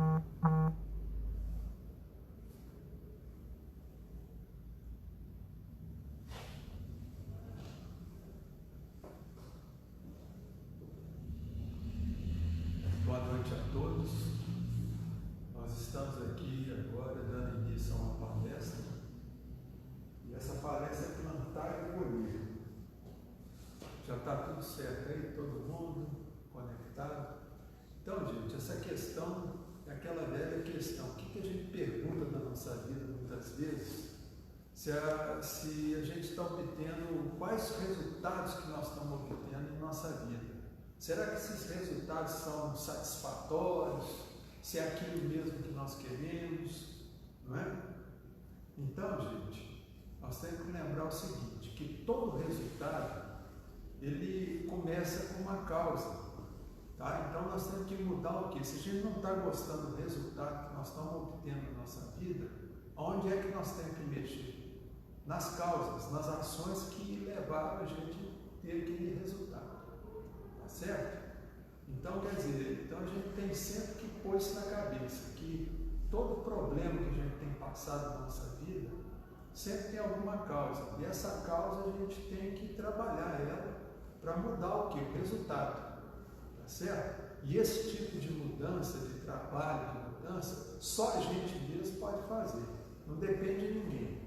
Boa noite a todos. Nós estamos aqui agora dando início a uma palestra. E essa palestra é plantar e colher. Já está tudo certo aí, todo mundo conectado? Então, gente, essa questão é aquela velha questão. O que a gente pergunta na nossa vida muitas vezes? Se a gente está obtendo, quais resultados que nós estamos obtendo em nossa vida? Será que esses resultados são satisfatórios? Se é aquilo mesmo que nós queremos? Não é? Então, gente, nós temos que lembrar o seguinte, que todo resultado, ele começa com uma causa. Tá? Então, nós temos que mudar o quê? Se a gente não está gostando do resultado que nós estamos obtendo na nossa vida, onde é que nós temos que mexer? Nas causas, nas ações que levaram a gente a ter aquele resultado. Certo? Então, quer dizer, a gente tem sempre que pôr isso na cabeça, que todo problema que a gente tem passado na nossa vida, sempre tem alguma causa, e essa causa a gente tem que trabalhar ela para mudar o que? O resultado, tá certo? E esse tipo de mudança, de trabalho, de mudança, só a gente mesmo pode fazer, não depende de ninguém,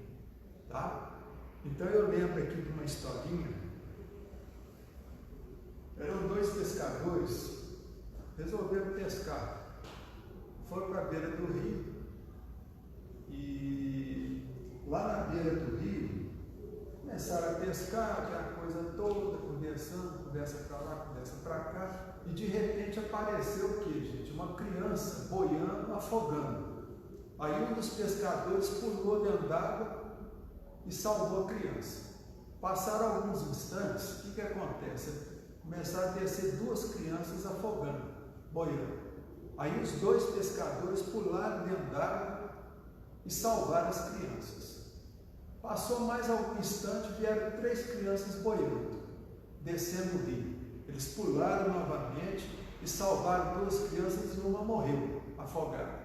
tá? Então eu lembro aqui de uma historinha. Eram dois pescadores, resolveram pescar. Foram para a beira do rio e lá na beira do rio começaram a pescar, aquela coisa toda, conversando, conversa para lá, conversa para cá, e de repente apareceu o que, gente? Uma criança boiando, afogando. Aí um dos pescadores pulou dentro d'água e salvou a criança. Passaram alguns instantes, o que acontece? Começaram a descer duas crianças afogando, boiando. Aí os dois pescadores pularam dentro d'água e salvaram as crianças. Passou mais algum instante, vieram três crianças boiando, descendo o rio. Eles pularam novamente e salvaram duas crianças e uma morreu, afogada.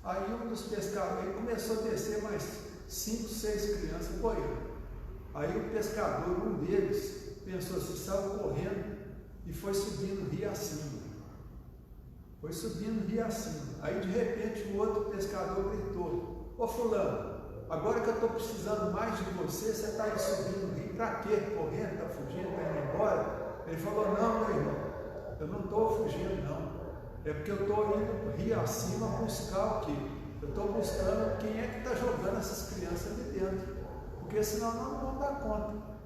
Aí um dos pescadores começou a descer mais 5, 6 crianças boiando. Aí o pescador, um deles, pensou assim, saiu correndo e foi subindo o rio acima. Foi subindo o rio acima. Aí de repente o outro pescador gritou: ô fulano, agora que eu estou precisando mais de você, você está aí subindo o rio, para quê? Correndo, está fugindo, está indo embora? Ele falou: não, meu irmão, eu não estou fugindo não. É porque eu estou indo rio acima buscar o quê? Eu estou buscando quem é que está jogando essas crianças ali dentro. Porque senão não vão dar conta.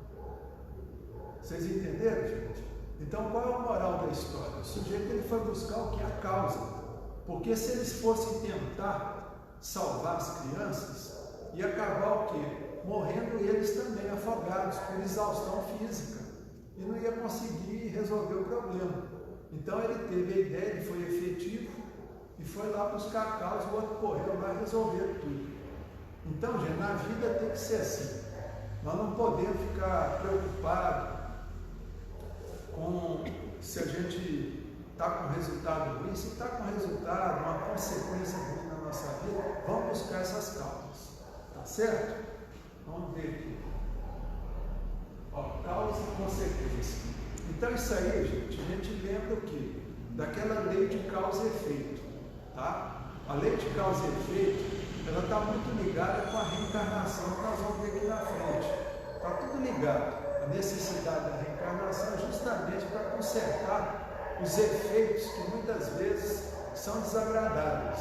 Vocês entenderam, gente? Então, qual é a moral da história? O sujeito ele foi buscar o que? A causa. Porque se eles fossem tentar salvar as crianças, ia acabar o quê? Morrendo eles também, afogados, por exaustão física. E não ia conseguir resolver o problema. Então, ele teve a ideia, ele foi efetivo, e foi lá buscar a causa, o outro correu lá e resolveu tudo. Então, gente, na vida tem que ser assim. Nós não podemos ficar preocupados com se a gente está com resultado ruim. Se está com resultado, uma consequência ruim na nossa vida, vamos buscar essas causas, tá certo? Vamos ver aqui. Ó, causa e consequência. Então isso aí, gente, a gente lembra o quê? Daquela lei de causa e efeito, tá? A lei de causa e efeito, ela está muito ligada com a reencarnação que nós vamos ver aqui na frente. Está tudo ligado. A necessidade da reencarnação é justamente para consertar os efeitos que muitas vezes são desagradáveis,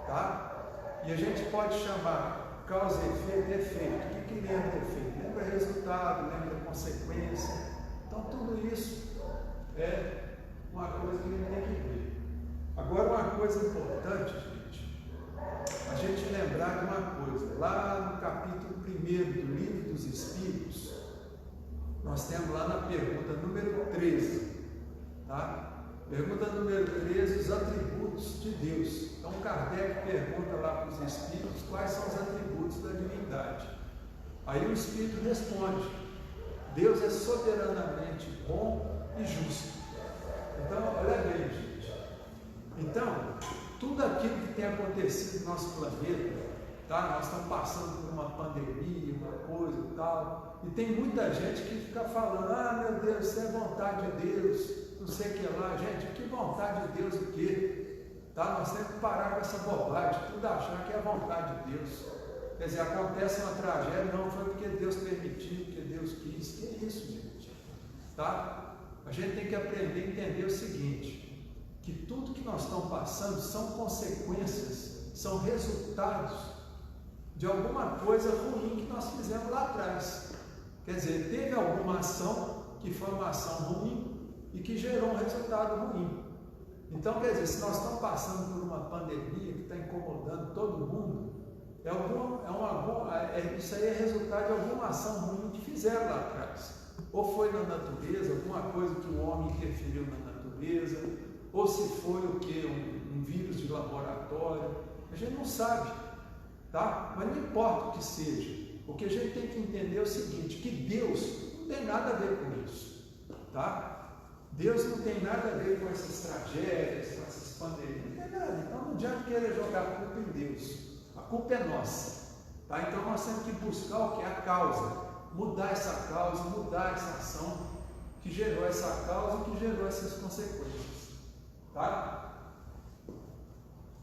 tá? E a gente pode chamar causa e efeito de efeito. O que lembra efeito? Lembra resultado, lembra consequência. Então tudo isso é uma coisa que a gente tem que ver. Agora uma coisa importante, a gente lembrar de uma coisa, lá no capítulo 1 do Livro dos Espíritos, nós temos lá na pergunta número 13, tá? Pergunta número 13, os atributos de Deus. Então Kardec pergunta lá para os Espíritos quais são os atributos da divindade. Aí o Espírito responde: Deus é soberanamente bom e justo. Então, olha bem, gente. Então, tudo acontecido no nosso planeta, tá? Nós estamos passando por uma pandemia, uma coisa e tal, e tem muita gente que fica falando, ah, meu Deus, isso é vontade de Deus, não sei o que lá. Gente, que vontade de Deus o quê? Tá? Nós temos que parar com essa bobagem, tudo achar que é vontade de Deus. Quer dizer, acontece uma tragédia, não foi porque Deus permitiu, porque Deus quis. Que é isso, gente? Tá? A gente tem que aprender a entender o seguinte, que tudo que nós estamos passando são consequências, são resultados de alguma coisa ruim que nós fizemos lá atrás. Quer dizer, teve alguma ação que foi uma ação ruim e que gerou um resultado ruim. Então, quer dizer, se nós estamos passando por uma pandemia que está incomodando todo mundo, isso aí é resultado de alguma ação ruim que fizeram lá atrás. Ou foi na natureza, alguma coisa que o homem interferiu na natureza, ou se foi o que? Um vírus de laboratório. A gente não sabe, tá? Mas não importa o que seja. O que a gente tem que entender é o seguinte, que Deus não tem nada a ver com isso, tá? Deus não tem nada a ver com essas tragédias, com essas pandemias, não tem nada. Então não adianta querer jogar a culpa em Deus. A culpa é nossa, tá? Então nós temos que buscar o que é a causa, mudar essa causa, mudar essa ação que gerou essa causa e que gerou essas consequências, tá?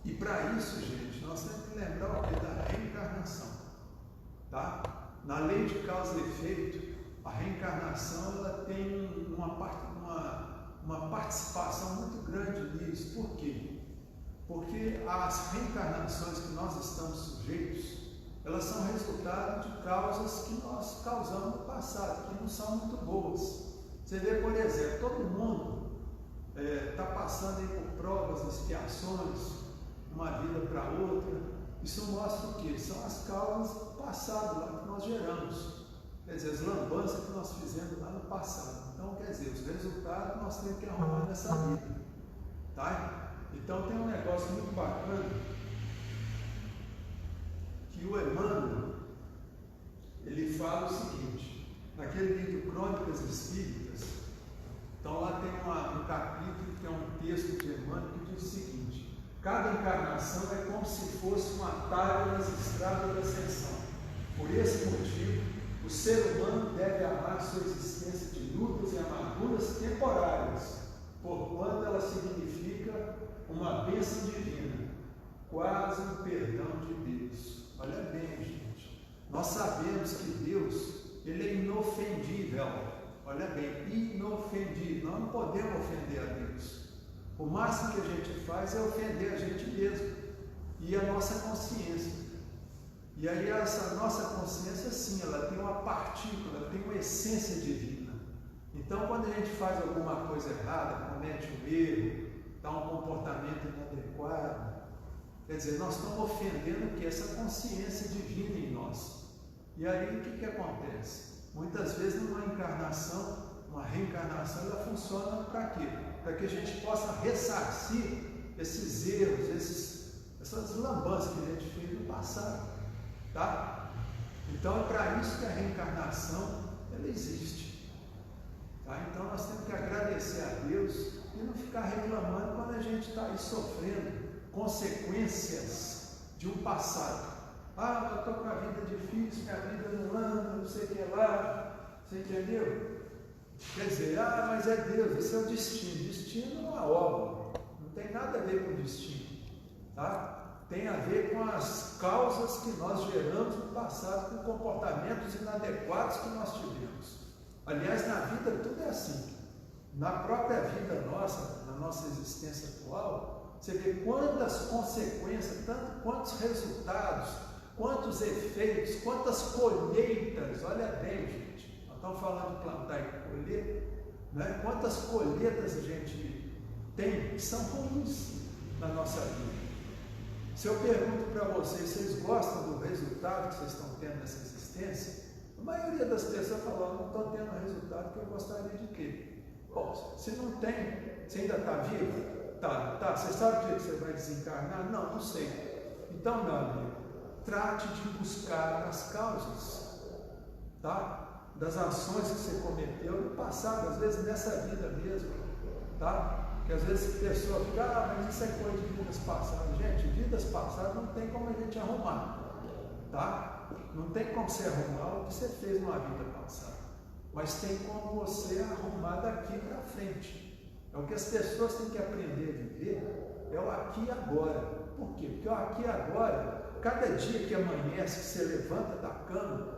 E para isso, gente, nós temos que lembrar o que? Da reencarnação, tá? Na lei de causa e efeito, a reencarnação ela tem uma participação muito grande nisso. Por quê? Porque as reencarnações que nós estamos sujeitos, elas são resultado de causas que nós causamos no passado, que não são muito boas. Você vê, por exemplo, todo mundo está passando aí por provas, expiações, uma vida para outra. Isso mostra o quê? São as causas do passado lá que nós geramos. Quer dizer, as lambanças que nós fizemos lá no passado. Então, quer dizer, os resultados nós temos que arrumar nessa vida, tá? Então tem um negócio muito bacana que o Emmanuel ele fala o seguinte, naquele livro Crônicas Espíritas. Então lá tem um capítulo que é um texto de Emmanuel que diz o seguinte: cada encarnação é como se fosse um atalho nas estradas da ascensão. Por esse motivo, o ser humano deve amar sua existência de lutas e amarguras temporárias, porquanto ela significa uma bênção divina, quase um perdão de Deus. Olha bem, gente, nós sabemos que Deus, ele é inofendível. Olha bem, inofendível. Nós não podemos ofender a Deus. O máximo que a gente faz é ofender a gente mesmo e a nossa consciência. E aí essa nossa consciência, sim, ela tem uma partícula, ela tem uma essência divina. Então, quando a gente faz alguma coisa errada, comete um erro, dá um comportamento inadequado, quer dizer, nós estamos ofendendo que essa consciência divina em nós. E aí o que acontece? Muitas vezes numa encarnação, uma reencarnação, ela funciona para quê? Para que a gente possa ressarcir esses erros, essas lambanças que a gente fez no passado, tá? Então é para isso que a reencarnação ela existe, tá? Então nós temos que agradecer a Deus e não ficar reclamando quando a gente está aí sofrendo consequências de um passado. Ah, eu estou com a vida difícil, minha vida não anda, não sei o que lá, você entendeu? Quer dizer, mas é Deus, esse é o destino. Destino é uma obra, não tem nada a ver com destino, tá? Tem a ver com as causas que nós geramos no passado, com comportamentos inadequados que nós tivemos. Aliás, na vida tudo é assim. Na própria vida nossa, na nossa existência atual, você vê quantas consequências, tanto quantos resultados, quantos efeitos, quantas colheitas. Olha bem, gente, nós estamos falando de plantar e colher, né? Quantas colheitas a gente tem que são ruins na nossa vida. Se eu pergunto para vocês gostam do resultado que vocês estão tendo nessa existência? A maioria das pessoas falam, não estou tendo o resultado que eu gostaria de ter. Bom, se não tem, você ainda está vivo? Tá. Você sabe o dia que você vai desencarnar? Não sei. Então, meu amigo, trate de buscar as causas, tá? Das ações que você cometeu no passado, às vezes nessa vida mesmo, tá? Porque às vezes a pessoa fica, mas isso é coisa de vidas passadas. Gente, vidas passadas não tem como a gente arrumar, tá? Não tem como você arrumar o que você fez numa vida passada, mas tem como você arrumar daqui para frente. É o que as pessoas têm que aprender a viver, é o aqui e agora. Por quê? Porque o aqui e agora, cada dia que amanhece, que você levanta da cama,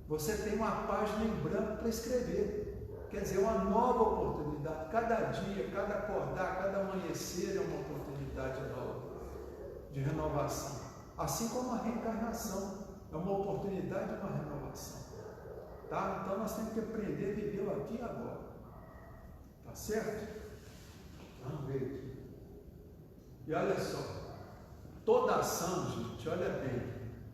você tem uma página em branco para escrever. Quer dizer, uma nova oportunidade. Cada dia, cada acordar, cada amanhecer é uma oportunidade nova de renovação. Assim como a reencarnação é uma oportunidade de uma renovação. Tá? Então nós temos que aprender a viver o aqui e agora. Tá certo? Vamos ver aqui. E olha só, toda ação, gente, olha bem,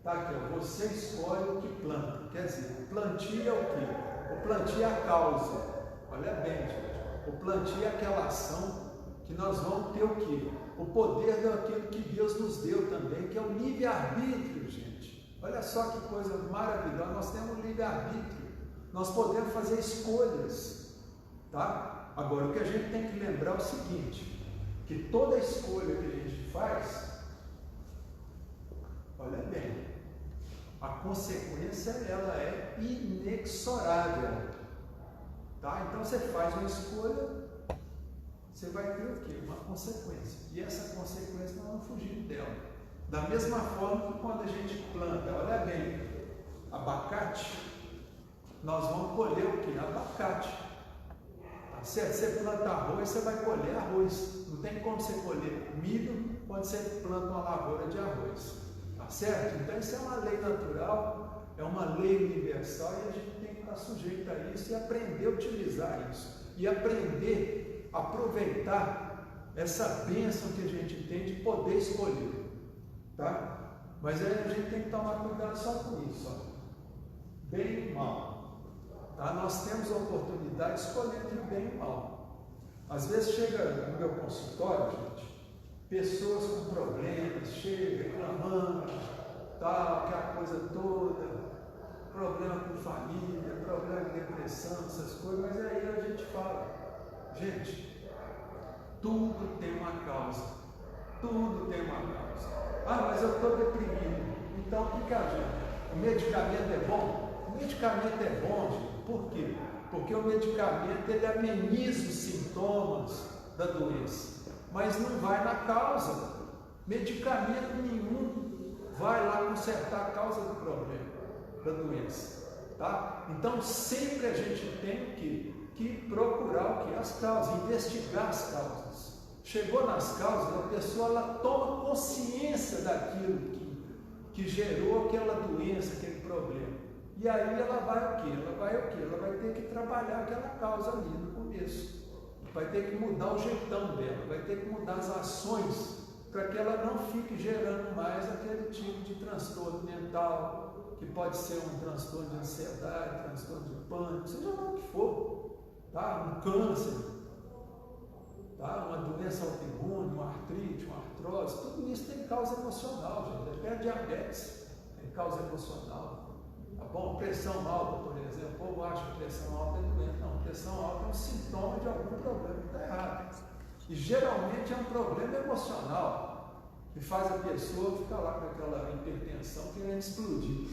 tá aqui, ó, você escolhe o que planta. Quer dizer, o plantio é o quê? O plantio é a causa. Olha bem, gente. O plantio é aquela ação que nós vamos ter o quê? O poder daquilo que Deus nos deu também, que é o livre-arbítrio, gente. Olha só que coisa maravilhosa. Nós temos livre-arbítrio. Nós podemos fazer escolhas, tá? Agora, o que a gente tem que lembrar é o seguinte, que toda escolha que a gente faz, olha bem, a consequência ela é inexorável, tá? Então você faz uma escolha, você vai ter o quê? Uma consequência, e essa consequência nós vamos fugir dela. Da mesma forma que quando a gente planta, olha bem, abacate, nós vamos colher o quê? Abacate, tá certo? Você planta arroz, você vai colher arroz. Não tem como você colher milho quando você planta uma lavoura de arroz. Tá certo? Então isso é uma lei natural, é uma lei universal e a gente tem que estar sujeito a isso e aprender a utilizar isso. E aprender a aproveitar essa bênção que a gente tem de poder escolher. Tá? Mas aí a gente tem que tomar cuidado só com isso. Ó. Bem e mal. Tá? Nós temos a oportunidade de escolher entre o bem e o mal. Às vezes chega no meu consultório, gente, pessoas com problemas, chegam reclamando, tal, aquela coisa toda, problema com família, problema de depressão, essas coisas, mas aí a gente fala, gente, tudo tem uma causa, tudo tem uma causa. Ah, mas eu estou deprimido, então o que adianta? O medicamento é bom? O medicamento é bom, gente, por quê? Porque o medicamento ele ameniza os sintomas da doença, mas não vai na causa. Medicamento nenhum vai lá consertar a causa do problema, da doença, tá? Então sempre a gente tem que procurar o que? As causas, investigar as causas. Chegou nas causas, a pessoa ela toma consciência daquilo que gerou aquela doença, aquele problema. E aí ela vai o quê? Ela vai ter que trabalhar aquela causa ali no começo. Vai ter que mudar o jeitão dela, vai ter que mudar as ações para que ela não fique gerando mais aquele tipo de transtorno mental, que pode ser um transtorno de ansiedade, transtorno de pânico, seja lá o que for, tá? Um câncer, tá? Uma doença autoimune, uma artrite, uma artrose, tudo isso tem causa emocional, gente. Até a diabetes tem causa emocional. Tá bom? Pressão alta, por exemplo, o povo acha que pressão alta é doente. Não, pressão alta é um sintoma de algum problema que está errado. E geralmente é um problema emocional que faz a pessoa ficar lá com aquela hipertensão querendo explodir.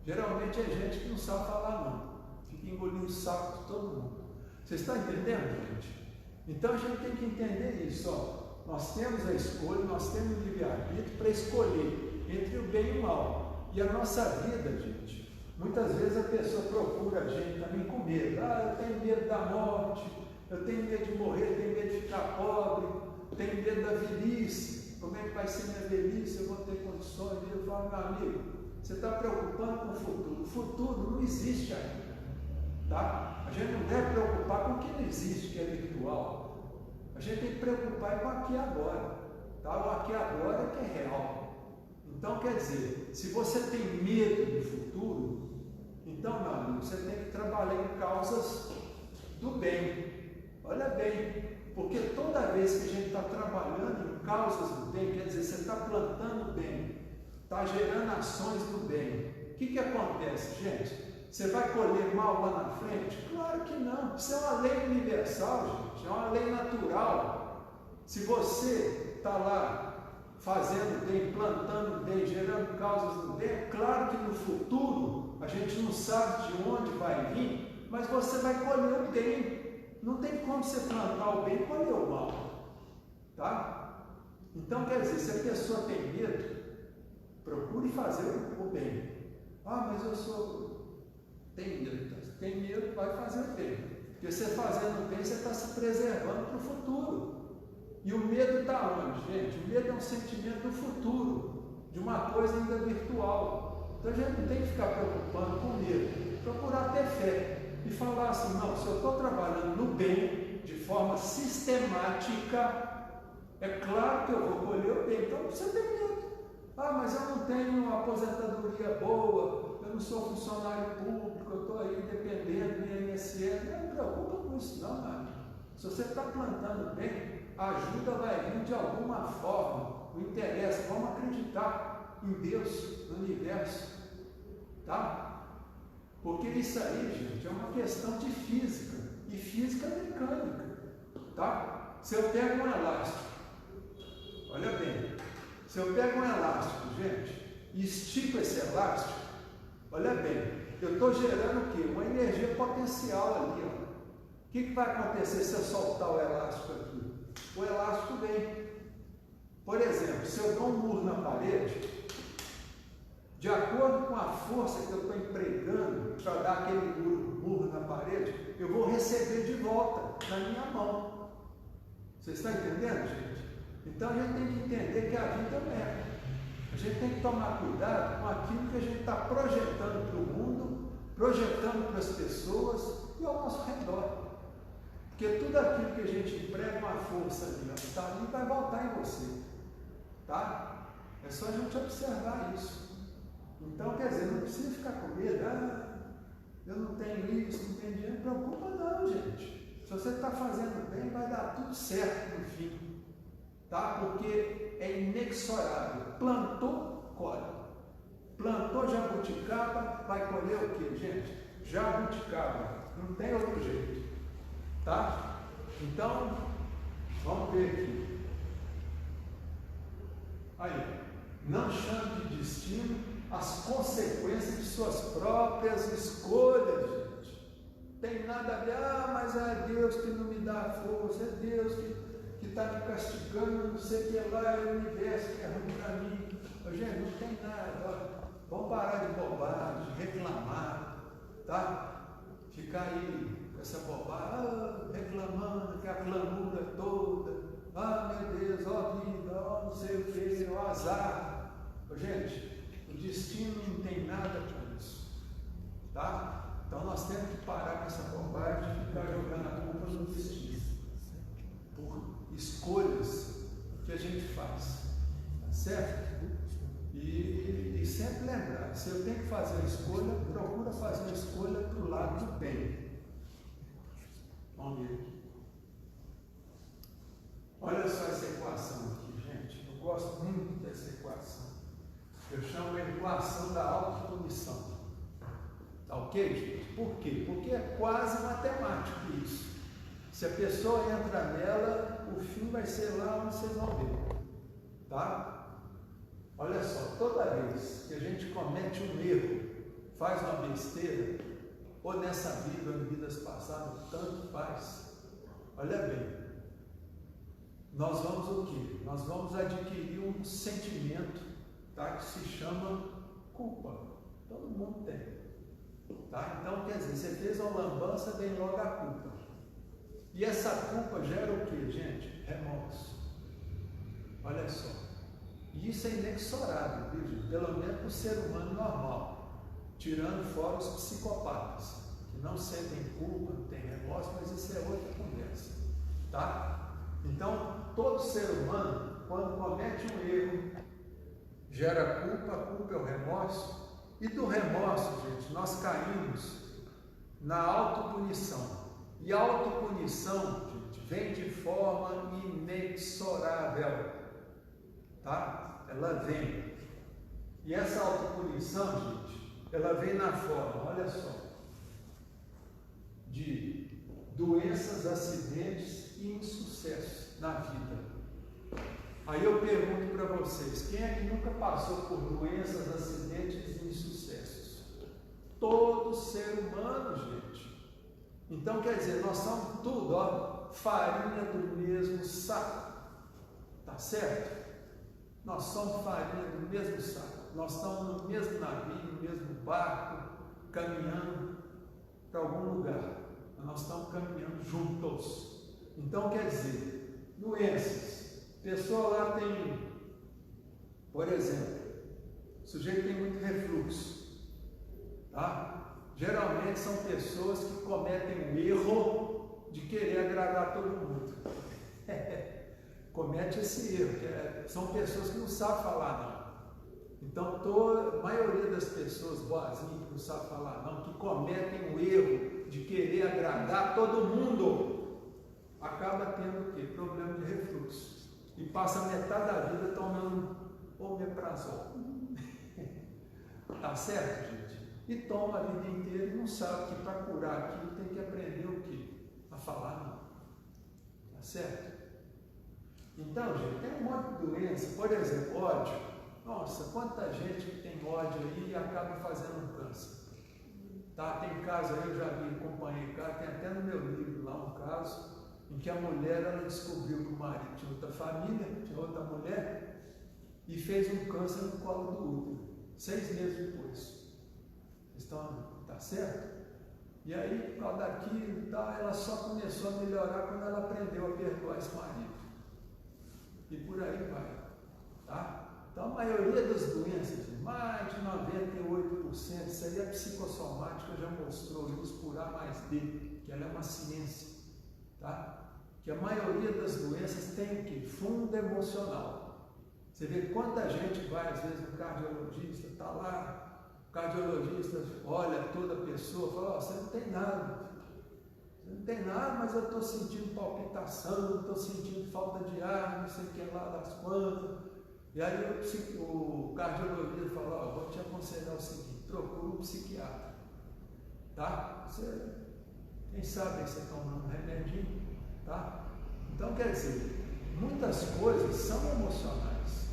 Geralmente é gente que não sabe falar não, fica engolindo o saco de todo mundo. Vocês estão entendendo, gente? Então a gente tem que entender isso. Ó. Nós temos a escolha, nós temos o livre-arbítrio para escolher entre o bem e o mal. E a nossa vida, gente, muitas vezes a pessoa procura a gente também com medo. Ah, eu tenho medo da morte, eu tenho medo de morrer, eu tenho medo de ficar pobre, eu tenho medo da velhice. Como é que vai ser minha velhice? Eu vou ter condições? Eu falo, meu amigo, você está preocupando com o futuro. O futuro não existe ainda. Tá? A gente não deve preocupar com o que não existe, que é virtual. A gente tem que preocupar com o aqui e agora. Tá? O aqui e agora é que é real. Então, quer dizer, se você tem medo do futuro, então, meu amigo, você tem que trabalhar em causas do bem. Olha bem, porque toda vez que a gente está trabalhando em causas do bem, quer dizer, você está plantando bem, está gerando ações do bem. O que acontece, gente? Você vai colher mal lá na frente? Claro que não. Isso é uma lei universal, gente. É uma lei natural. Se você está lá fazendo bem, plantando bem, gerando causas do bem, é claro que no futuro a gente não sabe de onde vai vir, mas você vai colher o bem. Não tem como você plantar o bem e colher o mal. Tá? Então, quer dizer, se a pessoa tem medo, procure fazer o bem. Ah, mas tem medo. Tem medo, vai fazer o bem. Porque você fazendo o bem, você está se preservando para o futuro. E o medo está onde, gente? O medo é um sentimento do futuro, de uma coisa ainda virtual. Então a gente não tem que ficar preocupando com medo. Procurar ter fé. E falar assim, não, se eu estou trabalhando no bem, de forma sistemática, é claro que eu vou colher o bem. Então você tem medo. Ah, mas eu não tenho uma aposentadoria boa, eu não sou funcionário público, eu estou aí dependendo do INSS. Não me preocupa com isso não, mano. Se você está plantando bem, a ajuda vai vir de alguma forma. Não interessa, vamos acreditar em Deus, no universo. Tá? Porque isso aí, gente, é uma questão de física. E física mecânica. Tá? Se eu pego um elástico, olha bem, se eu pego um elástico, gente, e estico esse elástico, olha bem, eu estou gerando o quê? Uma energia potencial ali, ó. O que vai acontecer se eu soltar o elástico aqui? O elástico vem. Por exemplo, se eu dou um murro na parede, de acordo com a força que eu estou empregando para dar aquele murro na parede, eu vou receber de volta na minha mão. Vocês estão entendendo, gente? Então a gente tem que entender que a vida é. A gente tem que tomar cuidado com aquilo que a gente está projetando para o mundo, projetando para as pessoas e ao nosso redor. Porque tudo aquilo que a gente emprega uma força ali, está ali, vai voltar em você. Tá? É só a gente observar isso. Então, quer dizer, não precisa ficar com medo. Ah, eu não tenho isso, não tenho dinheiro. Não preocupa não, gente. Se você está fazendo bem, vai dar tudo certo no fim. Tá? Porque é inexorável. Plantou, colhe. Plantou jabuticaba, vai colher o quê, gente? Jabuticaba. Não tem outro jeito. Tá? Então, vamos ver aqui. Aí, não chame de destino as consequências de suas próprias escolhas, gente. Tem nada a ver, ah, mas é Deus que não me dá força, é Deus que está me castigando, não sei o que lá, é o universo que é ruim para mim. Gente, não tem nada. Vamos parar de bobagem, de reclamar, tá? Ficar aí com essa bobagem, reclamando, que a clamura toda. Ah, meu Deus, ó vida, ó não sei o que, ó azar. Gente, o destino não tem nada com isso. Tá? Então nós temos que parar com essa bobagem de ficar jogando a culpa no destino. Por escolhas que a gente faz. Tá certo? E sempre lembrar, se eu tenho que fazer a escolha, procura fazer a escolha do lado do bem. Vamos ver aqui. Olha só essa equação aqui, gente. Eu gosto muito dessa equação. Eu chamo a equação da autopunição. Tá ok, gente? Por quê? Porque é quase matemático isso. Se a pessoa entra nela, o fim vai ser lá onde vocês vão ver. Tá? Olha só, toda vez que a gente comete um erro, faz uma besteira, ou nessa vida ou em vidas passadas, tanto faz. Olha bem, nós vamos o quê? Nós vamos adquirir um sentimento, tá, que se chama culpa. Todo mundo tem. Tá? Então, quer dizer, você fez uma lambança, vem logo a culpa. E essa culpa gera o quê, gente? Remorso. Olha só. E isso é inexorável, viu? Pelo menos para o ser humano normal, tirando fora os psicopatas, que não sentem culpa, não tem remorso, mas isso é outra conversa, tá? Então, todo ser humano, quando comete um erro, gera culpa, a culpa é o remorso, e do remorso, gente, nós caímos na autopunição. E a autopunição, gente, vem de forma inexorável, tá? Ela vem. E essa autopunição, gente, ela vem na forma, olha só, de doenças, acidentes e insucesso na vida. Aí eu pergunto para vocês, quem é que nunca passou por doenças, acidentes e insucessos? Todo ser humano, gente. Então quer dizer, nós somos tudo, ó, farinha do mesmo saco. Tá certo? Nós somos farinha do mesmo saco. Nós estamos no mesmo navio, no mesmo barco, caminhando para algum lugar. Nós estamos caminhando juntos. Então quer dizer, doenças. Pessoa lá tem, por exemplo, o sujeito tem muito refluxo, tá? Geralmente são pessoas que cometem o erro de querer agradar todo mundo. Comete esse erro, são pessoas que não sabem falar não. Então, a maioria das pessoas boazinhas que não sabem falar não, que cometem o erro de querer agradar todo mundo, acaba tendo o quê? Problema de refluxo. E passa metade da vida tomando omeprazol. Tá certo, gente? E toma a vida inteira e não sabe que para curar aquilo tem que aprender o quê? A falar não. Tá certo? Então, gente, tem um monte de doença. Por exemplo, ódio. Nossa, quanta gente que tem ódio aí e acaba fazendo um câncer. Tá? Tem caso aí, eu já vi, acompanhei caso, tem até no meu livro lá um caso em que a mulher, ela descobriu que o marido tinha outra família, tinha outra mulher, e fez um câncer no colo do útero, 6 meses depois. Tá certo? E aí, por causa daquilo e tal, ela só começou a melhorar quando ela aprendeu a perdoar esse marido. E por aí vai. Tá? Então, a maioria das doenças, mais de 98%, isso aí a psicossomática já mostrou isso por A mais B, que ela é uma ciência. Tá? Que a maioria das doenças tem o quê? Fundo emocional. Você vê quanta gente vai, às vezes, no cardiologista, está lá, o cardiologista olha toda a pessoa, fala, você não tem nada. Você não tem nada, mas eu estou sentindo palpitação, estou sentindo falta de ar, não sei o que lá das quantas. E aí o cardiologista fala, vou te aconselhar o seguinte, procura um psiquiatra. Tá? Quem sabe você tomando um remedinho, tá? Então, quer dizer, muitas coisas são emocionais,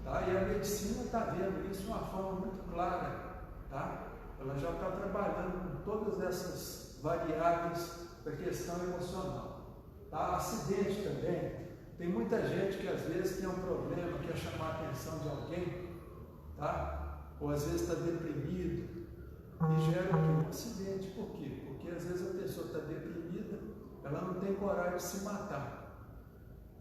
tá? E a medicina está vendo isso de uma forma muito clara, tá? Ela já está trabalhando com todas essas variáveis da questão emocional, tá? Acidente também. Tem muita gente que às vezes tem um problema, quer chamar a atenção de alguém, tá? Ou às vezes está deprimido e gera um acidente. Por quê? Porque às vezes a pessoa está deprimida, ela não tem coragem de se matar,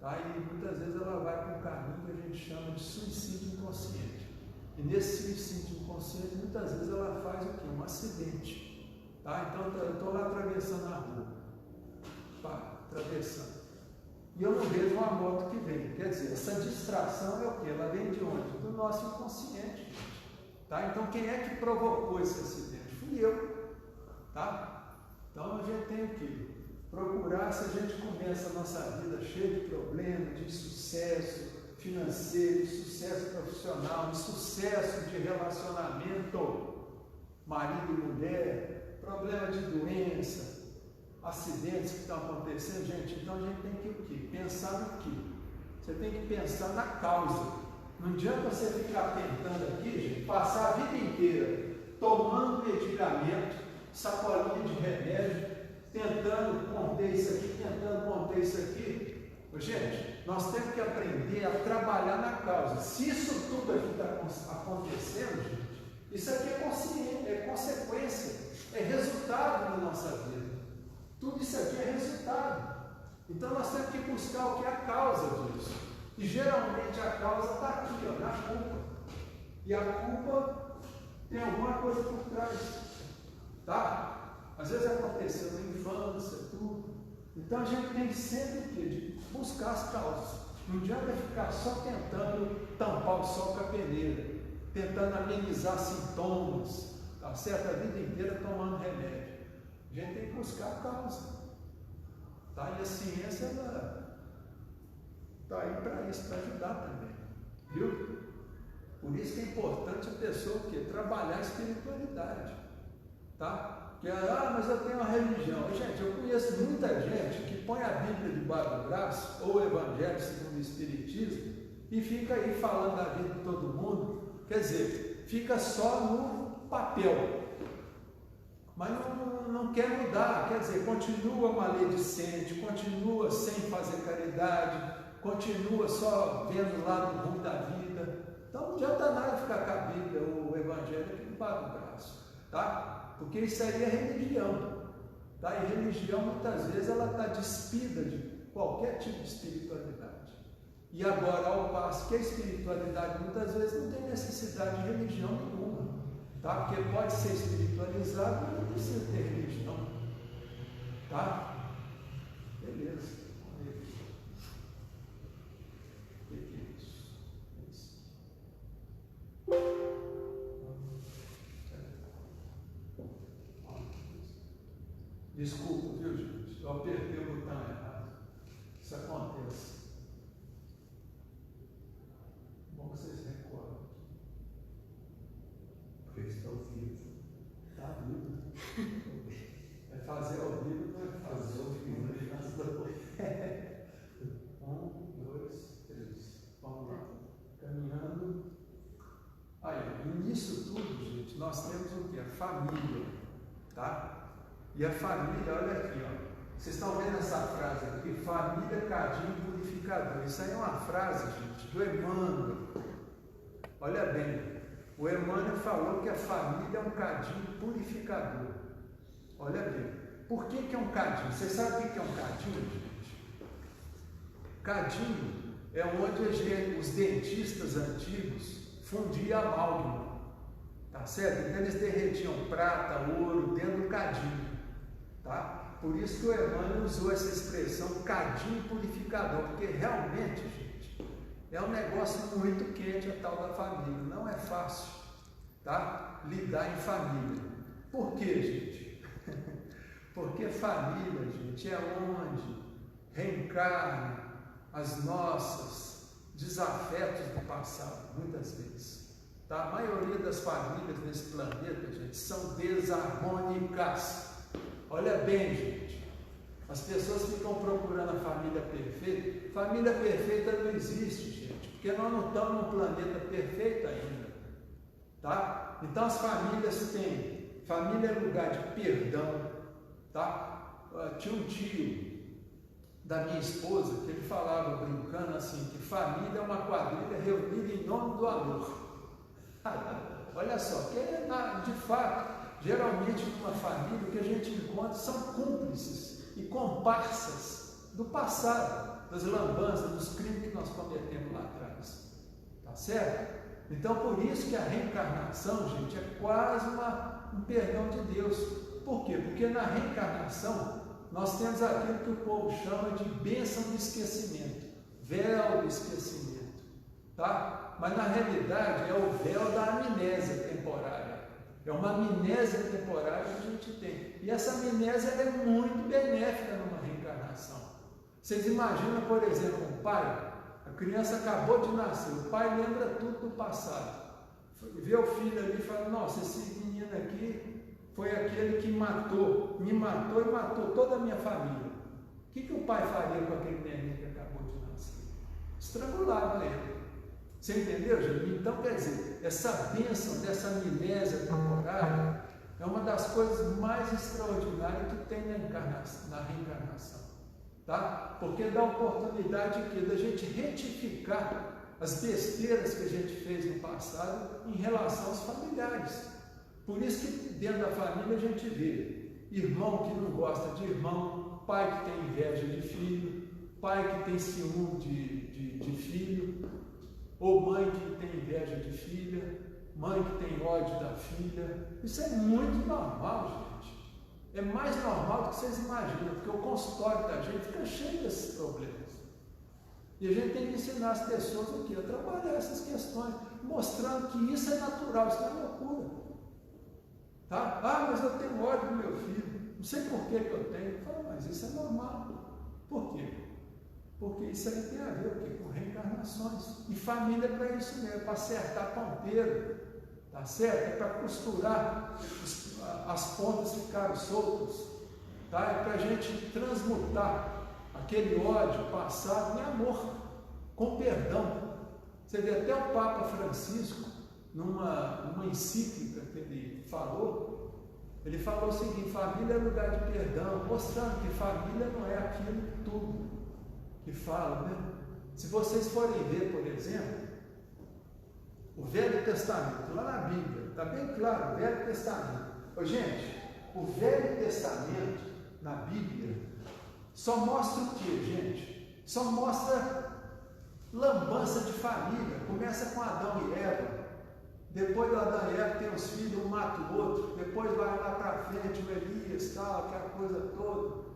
tá? E muitas vezes ela vai para um caminho que a gente chama de suicídio inconsciente. E nesse suicídio inconsciente, muitas vezes ela faz o quê? Um acidente, tá? Então eu estou lá atravessando a rua, pá, atravessando, e eu não vejo uma moto que vem. Quer dizer, essa distração é o quê? Ela vem de onde? Do nosso inconsciente, tá? Então quem é que provocou esse acidente? Fui eu, tá? Então a gente tem o quê? Procurar, se a gente começa a nossa vida cheia de problemas, de sucesso financeiro, de sucesso profissional, de sucesso de relacionamento, marido e mulher, problema de doença, acidentes que estão acontecendo, gente, então a gente tem que o quê? Pensar no quê? Você tem que pensar na causa. Não adianta você ficar tentando aqui, gente, passar a vida inteira tomando medicamento, sacolinha de remédio, tentando conter isso aqui, tentando conter isso aqui. Gente, nós temos que aprender a trabalhar na causa. Se isso tudo aqui está acontecendo, gente, isso aqui é consciente, é consequência, é resultado da nossa vida. Tudo isso aqui é resultado. Então nós temos que buscar o que é a causa disso. E geralmente a causa está aqui, ó, na culpa. E a culpa tem alguma coisa por trás. Tá? Às vezes aconteceu na infância, tudo. Então a gente tem sempre de buscar as causas. Não adianta ficar só tentando tampar o sol com a peneira, tentando amenizar sintomas, tá certo? A vida inteira tomando remédio. A gente tem que buscar a causa. Tá? E a ciência está aí para isso, para ajudar também. Viu? Por isso que é importante a pessoa o quê? Trabalhar a espiritualidade. Tá? Que, mas eu tenho uma religião. Gente, eu conheço muita gente que põe a Bíblia debaixo do braço, ou o Evangelho segundo o Espiritismo, e fica aí falando da vida de todo mundo. Quer dizer, fica só no papel, mas não quer mudar. Quer dizer, continua maledicente, continua sem fazer caridade, continua só vendo o lado ruim da vida. Então não adianta nada ficar com a Bíblia ou o Evangelho aqui debaixo do braço, tá? Porque isso aí é religião, tá? E religião muitas vezes ela está despida de qualquer tipo de espiritualidade. E agora, ao passo que a espiritualidade muitas vezes não tem necessidade de religião nenhuma, tá? Porque pode ser espiritualizado e não precisa ter religião, tá? Beleza. O que é isso? Desculpa, viu, gente? Eu apertei o botão errado. Isso acontece. Bom que vocês recordam. Porque está ao vivo. Está vivo. É fazer ao vivo, não é fazer ao vivo. 1, 2, 3. Vamos lá. Caminhando. Aí, e nisso tudo, gente, nós temos o que? A família. Tá? E a família, olha aqui, ó. Vocês estão vendo essa frase aqui? Família, cadinho purificador. Isso aí é uma frase, gente, do Emmanuel. Olha bem, o Emmanuel falou que a família é um cadinho purificador. Olha bem, por que é um cadinho? Você sabe o que é um cadinho, gente? Cadinho é onde os dentistas antigos fundiam amálgama, tá certo? Então eles derretiam prata, ouro dentro do cadinho, tá? Por isso que o Emmanuel usou essa expressão cadinho purificador, porque realmente, gente, é um negócio muito quente a tal da família, não é fácil, tá? Lidar em família. Por quê, gente? Porque família, gente, é onde reencarnam as nossas desafetos do passado, muitas vezes. Tá? A maioria das famílias nesse planeta, gente, são desarmônicas. Olha bem, gente, as pessoas ficam procurando a família perfeita. Família perfeita não existe, gente, porque nós não estamos num planeta perfeito ainda. Tá? Então as famílias têm, família é lugar de perdão. Tá? Tinha um tio da minha esposa que ele falava brincando assim, que família é uma quadrilha reunida em nome do amor. Olha só, que de fato, geralmente numa família o que a gente encontra são cúmplices e comparsas do passado, das lambanças, dos crimes que nós cometemos lá atrás. Tá certo? Então por isso que a reencarnação, gente, é quase um perdão de Deus. Por quê? Porque na reencarnação nós temos aquilo que o povo chama de bênção do esquecimento, véu do esquecimento, tá? Mas na realidade é o véu da amnésia temporária, é uma amnésia temporária que a gente tem, e essa amnésia é muito benéfica numa reencarnação. Vocês imaginam, por exemplo, um pai, a criança acabou de nascer, o pai lembra tudo do passado, vê o filho ali e fala, nossa, esse menino aqui foi aquele que me matou e matou toda a minha família. O que o pai faria com aquele neném que acabou de nascer? Estrangulava ele. Você entendeu, gente? Então, quer dizer, essa bênção dessa amnésia temporária é uma das coisas mais extraordinárias que tem na reencarnação. Tá? Porque dá a oportunidade da gente retificar as besteiras que a gente fez no passado em relação aos familiares. Por isso que dentro da família a gente vê irmão que não gosta de irmão, pai que tem inveja de filho, pai que tem ciúme de filho, ou mãe que tem inveja de filha, mãe que tem ódio da filha. Isso é muito normal, gente. É mais normal do que vocês imaginam, porque o consultório da gente fica cheio desses problemas. E a gente tem que ensinar as pessoas o quê? A trabalhar essas questões, mostrando que isso é natural, isso não é loucura. Tá? Mas eu tenho ódio do meu filho, não sei por que eu tenho. Fala, mas isso é normal. Por quê? Porque isso aí tem a ver o quê? Com reencarnações. E família é para isso mesmo, para acertar ponteiro, tá certo? É para costurar, as pontas ficarem soltas, tá? É para a gente transmutar aquele ódio passado em amor, com perdão. Você vê até o Papa Francisco, numa encíclica que ele falou o seguinte: família é lugar de perdão, mostrando que família não é aquilo tudo que fala, né? Se vocês forem ver, por exemplo, o Velho Testamento, lá na Bíblia, está bem claro, o Velho Testamento. Ô, gente, o Velho Testamento, na Bíblia, só mostra o quê, gente? Só mostra lambança de família. Começa com Adão e Eva. Depois do Adão e Eva tem os filhos, um mata o outro. Depois vai lá para frente, o Elias, tal, aquela coisa toda.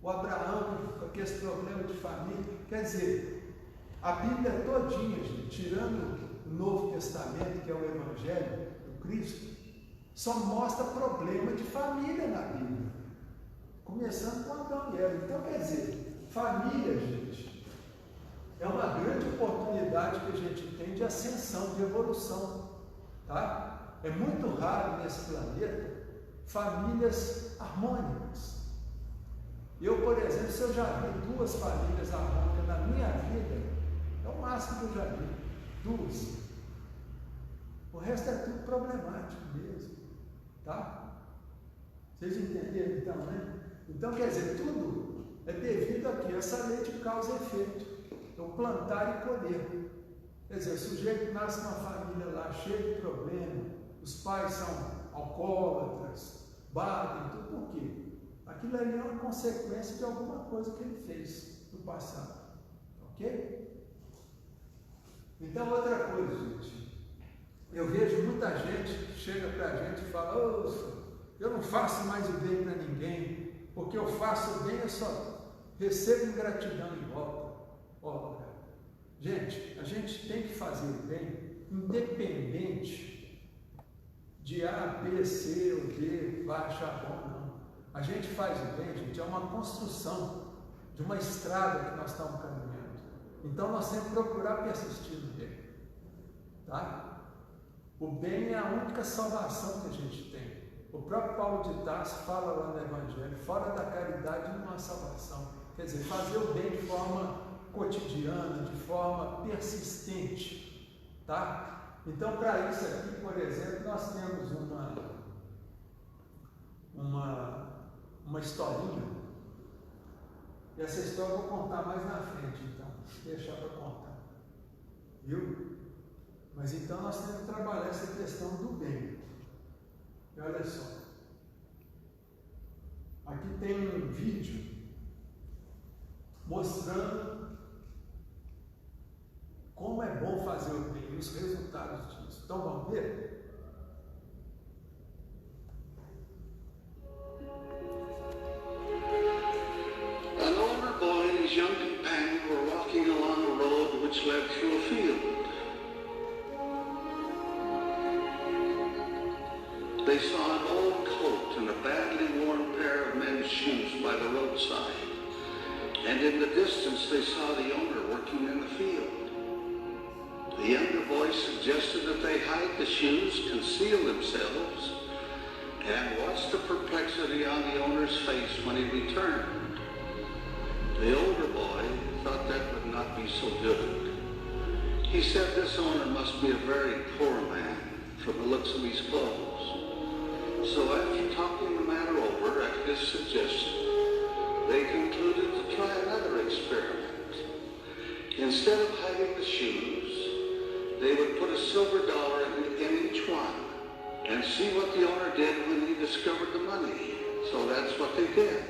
O Abraão, com aquele problema de família. Quer dizer, a Bíblia todinha, gente, tirando o Novo Testamento, que é o Evangelho do Cristo, só mostra problema de família na Bíblia. Começando com Adão e Eva. Então, quer dizer, família, gente, é uma grande oportunidade que a gente tem de ascensão, de evolução. Tá? É muito raro nesse planeta famílias harmônicas. Eu, por exemplo, se eu já vi 2 famílias harmônicas na minha vida, é o máximo que eu já vi. 2. O resto é tudo problemático mesmo. Tá? Vocês entenderam então, né? Então, quer dizer, tudo é devido aqui a essa lei de causa e efeito. É o plantar e colher. Quer dizer, o sujeito nasce numa família lá cheia de problema, os pais são alcoólatras, batem, tudo por quê? Aquilo ali é uma consequência de alguma coisa que ele fez no passado. Ok? Então, outra coisa, gente. Eu vejo muita gente que chega para a gente e fala: eu não faço mais o bem para ninguém, porque eu faço o bem, eu só recebo ingratidão em volta. Ora, gente, a gente tem que fazer o bem, independente de A, B, C ou D, vai achar bom, não. A gente faz o bem, gente, é uma construção de uma estrada que nós estamos caminhando. Então nós temos que procurar persistir no bem. Tá? O bem é a única salvação que a gente tem. O próprio Paulo de Tarso fala lá no Evangelho: fora da caridade não há salvação. Quer dizer, fazer o bem de forma cotidiana, de forma persistente. Tá? Então, para isso aqui, por exemplo, nós temos uma historinha. E essa história eu vou contar mais na frente, então. Deixar para contar. Viu? Mas então nós temos que trabalhar essa questão do bem. E olha só. Aqui tem um vídeo mostrando como é bom fazer o bem e os resultados disso. Então vamos ver? An older boy and his young companion were walking along a road which led through a field. They saw an old coat and a badly worn pair of men's shoes by the roadside, and in the distance they saw the owner working in the field. The younger boy suggested that they hide the shoes, conceal themselves, and watch the perplexity on the owner's face when he returned. The older boy thought that would not be so good. He said this owner must be a very poor man from the looks of his clothes. So after talking the matter over at his suggestion, they concluded to try another experiment. Instead of hiding the shoes, they would put a silver dollar in each one and see what the owner did when he discovered the money. So that's what they did.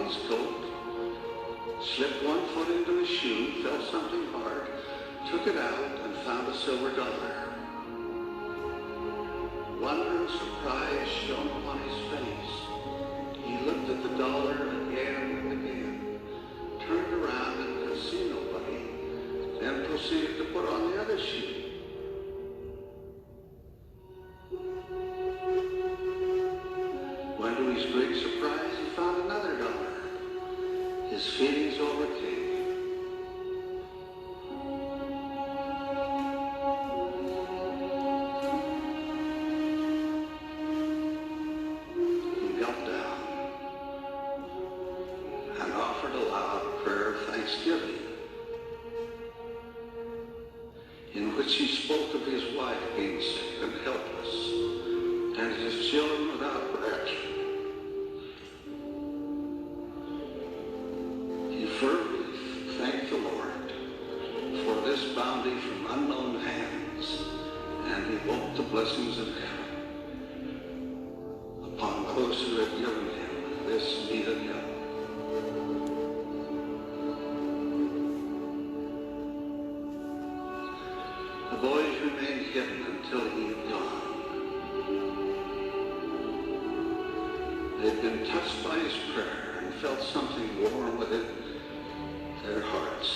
his coat, slipped one foot into his shoe, felt something hard, took it out, and found a silver dollar. Wonder and surprise shone upon his face. He looked at the dollar again and again, turned around and could see nobody, then proceeded to put on the other shoe. When to his great surprise, he found another dollar. His feelings overcame. He knelt down and offered a loud prayer of thanksgiving, in which he spoke of his wife being sick and helpless, and his children without bread. He fervently thanked the Lord for this bounty from unknown hands, and evoked the blessings of heaven upon those who had given him this needed help. The boys remained hidden until he had gone. They'd been touched by his prayer and felt something warm within their hearts.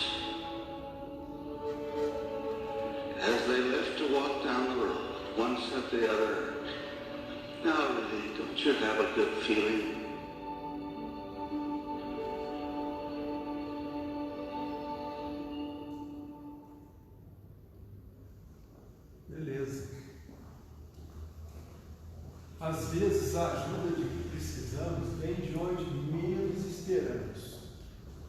As they left to walk down the road, one said to the other, "Now really, don't you have a good feeling?" Beleza. Às vezes a ajuda de que precisamos vem de onde menos esperamos.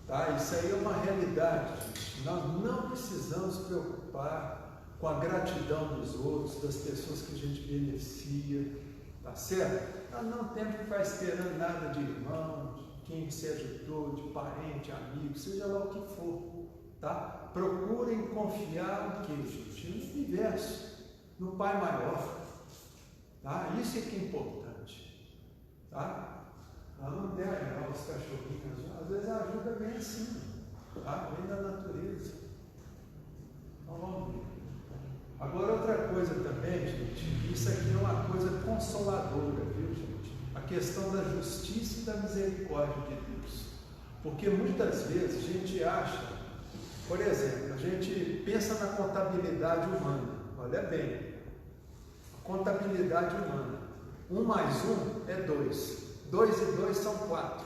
Tá? Isso aí é uma realidade, gente. Nós não precisamos preocupar com a gratidão dos outros, das pessoas que a gente beneficia, tá certo? Nós não temos que ficar esperando nada de irmão, de quem você ajudou, de parente, amigo, seja lá o que for, tá? Procurem confiar no que, gente? No universo, no Pai Maior, tá? Isso é que é importante, tá? Não deve levar os cachorrinhos, às vezes a ajuda vem assim, tá? Vem da natureza. Então vamos ver. Agora outra coisa também, gente, isso aqui é uma coisa consoladora, viu, gente? A questão da justiça e da misericórdia de Deus. Porque muitas vezes a gente acha, por exemplo, a gente pensa na contabilidade humana, olha bem, a contabilidade humana, 1 mais 1 é 2. 2 e 2 são 4.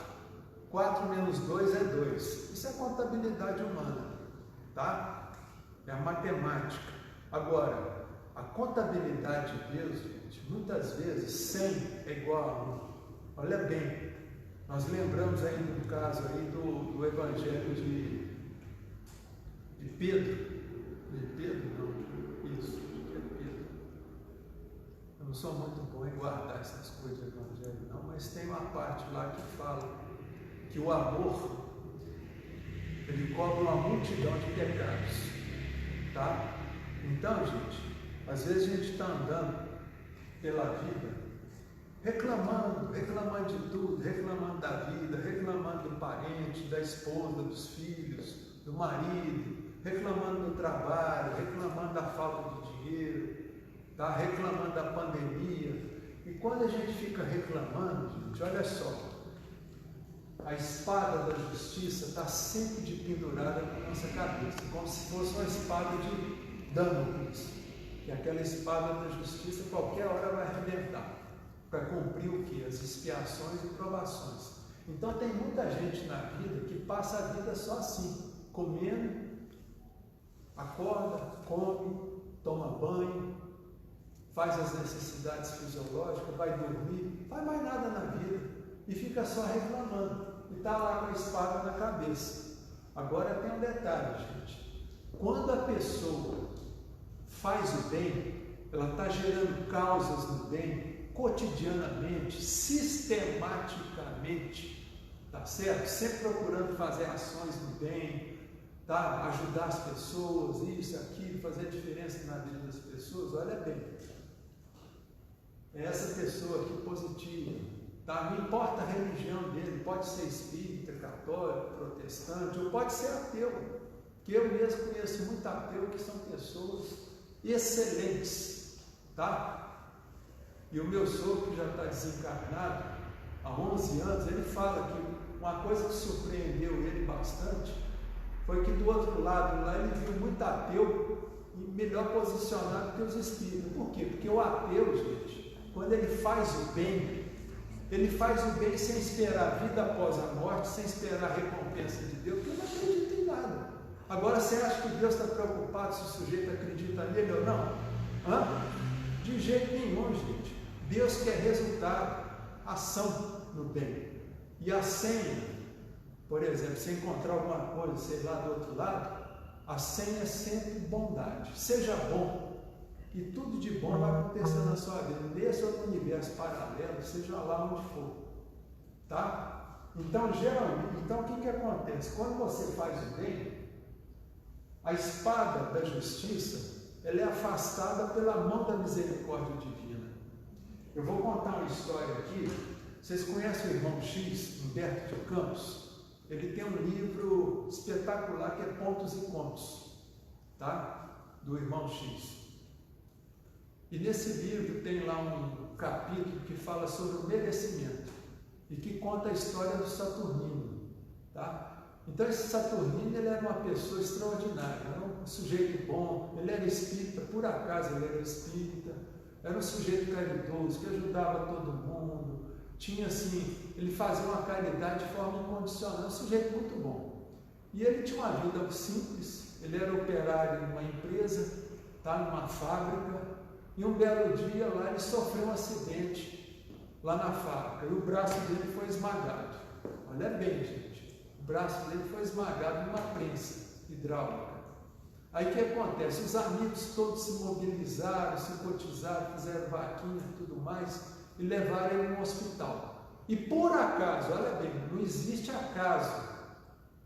4 menos 2 é 2. Isso é contabilidade humana, tá? É a matemática. Agora, a contabilidade de Deus, gente, muitas vezes 100 é igual a 1. Olha bem, nós lembramos aí do caso aí do Evangelho de Pedro. De Pedro, não, isso, de Pedro. Eu não sou muito bom em guardar essas coisas do Evangelho, não, mas tem uma parte lá que fala que o amor, ele cobre uma multidão de pecados, tá? Então, gente, às vezes a gente está andando pela vida reclamando de tudo, reclamando da vida, reclamando do parente, da esposa, dos filhos, do marido, reclamando do trabalho, reclamando da falta de dinheiro, tá? Reclamando da pandemia. E quando a gente fica reclamando, gente, olha só, a espada da justiça está sempre de pendurada na nossa cabeça, como se fosse uma espada de Damocles, que aquela espada da justiça qualquer hora vai arrebentar, para cumprir o que? As expiações e provações. Então tem muita gente na vida que passa a vida só assim, comendo, acorda, come, toma banho, faz as necessidades fisiológicas, vai dormir, não faz mais nada na vida e fica só reclamando e está lá com a espada na cabeça. Agora tem um detalhe, gente, quando a pessoa faz o bem, ela está gerando causas no bem, cotidianamente, sistematicamente, tá certo? Sempre procurando fazer ações no bem, tá? Ajudar as pessoas, isso, aquilo, fazer diferença na vida das pessoas, olha bem, é essa pessoa aqui positiva, tá? Não importa a religião dele, pode ser espírita, católico, protestante, ou pode ser ateu, que eu mesmo conheço muito ateu que são pessoas excelentes, tá? E o meu sogro, que já está desencarnado há 11 anos, ele fala que uma coisa que surpreendeu ele bastante foi que do outro lado lá ele viu muito ateu e melhor posicionado que os espíritos. Por quê? Porque o ateu, gente, quando ele faz o bem, ele faz o bem sem esperar a vida após a morte, sem esperar a recompensa de Deus, porque ele não acredita em nada. Agora, você acha que Deus está preocupado se o sujeito acredita nele ou não? De jeito nenhum, gente. Deus quer resultado, ação no bem. E a senha, por exemplo, se encontrar alguma coisa, sei lá, do outro lado, a senha é sempre bondade. Seja bom. E tudo de bom vai acontecer na sua vida, nesse ou no universo paralelo, seja lá onde for. Tá? Então, geralmente, o que acontece? Quando você faz o bem, a espada da justiça, ela é afastada pela mão da misericórdia divina. Eu vou contar uma história aqui. Vocês conhecem o irmão X, Humberto de Campos? Ele tem um livro espetacular que é Pontos e Contos, tá? Do irmão X. E nesse livro tem lá um capítulo que fala sobre o merecimento e que conta a história do Saturnino, tá? Então esse Saturnino, ele era uma pessoa extraordinária, era um sujeito bom, ele era espírita, por acaso ele era espírita, era um sujeito caridoso, que ajudava todo mundo, tinha assim, ele fazia uma caridade de forma incondicional, um sujeito muito bom. E ele tinha uma vida simples, ele era operário em uma empresa, tá, numa fábrica, e um belo dia lá ele sofreu um acidente lá na fábrica, e o braço dele foi esmagado. Olha bem, gente. O braço dele foi esmagado numa prensa hidráulica. Aí o que acontece? Os amigos todos se mobilizaram, se cotizaram, fizeram vaquinha e tudo mais e levaram ele no hospital. E por acaso, olha bem, não existe acaso,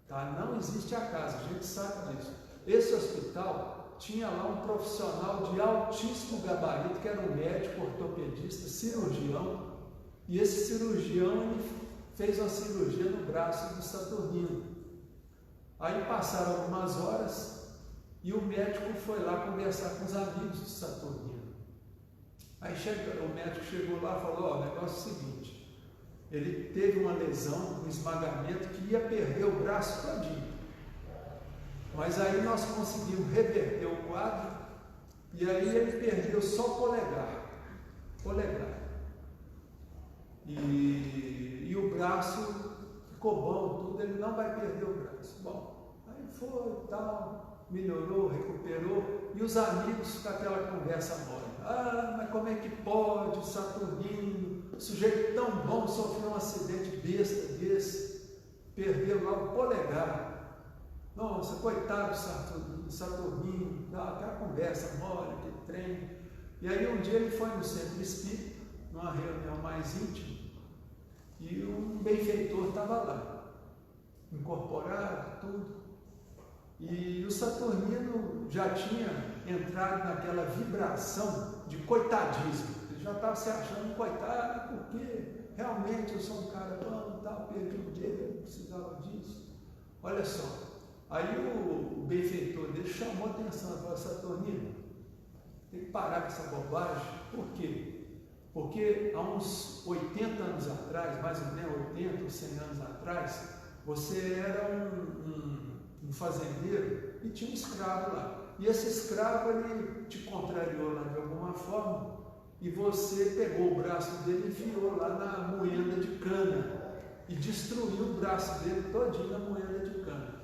tá? Não existe acaso, a gente sabe disso. Esse hospital tinha lá um profissional de altíssimo gabarito, que era um médico, ortopedista, cirurgião, e esse cirurgião ele fez uma cirurgia no braço do Saturnino. Aí passaram algumas horas e o médico foi lá conversar com os amigos do Saturnino. Aí o médico chegou lá e falou: o negócio é o seguinte, ele teve uma lesão, um esmagamento que ia perder o braço todinho. Mas aí nós conseguimos reverter o quadro e aí ele perdeu só o polegar. E o braço ficou bom, tudo, ele não vai perder o braço. Bom, aí foi, tal, melhorou, recuperou, e os amigos com aquela conversa mole. Mas como é que pode o Saturnino, sujeito tão bom, sofreu um acidente besta desse, perdeu lá o polegar. Nossa, coitado do Saturnino, aquela conversa mole, aquele trem. E aí um dia ele foi no centro espírita, numa reunião mais íntima, e um benfeitor estava lá, incorporado, tudo. E o Saturnino já tinha entrado naquela vibração de coitadismo. Ele já estava se achando coitado, porque realmente eu sou um cara bom, tal, perdi o dinheiro, não precisava disso. Olha só, aí o benfeitor dele chamou a atenção, falou: Saturnino, tem que parar com essa bobagem. Por quê? Porque há uns 80 anos atrás, mais ou menos 80 ou 100 anos atrás, você era um fazendeiro e tinha um escravo lá. E esse escravo, ele te contrariou lá de alguma forma e você pegou o braço dele e enfiou lá na moenda de cana e destruiu o braço dele todinho na moenda de cana.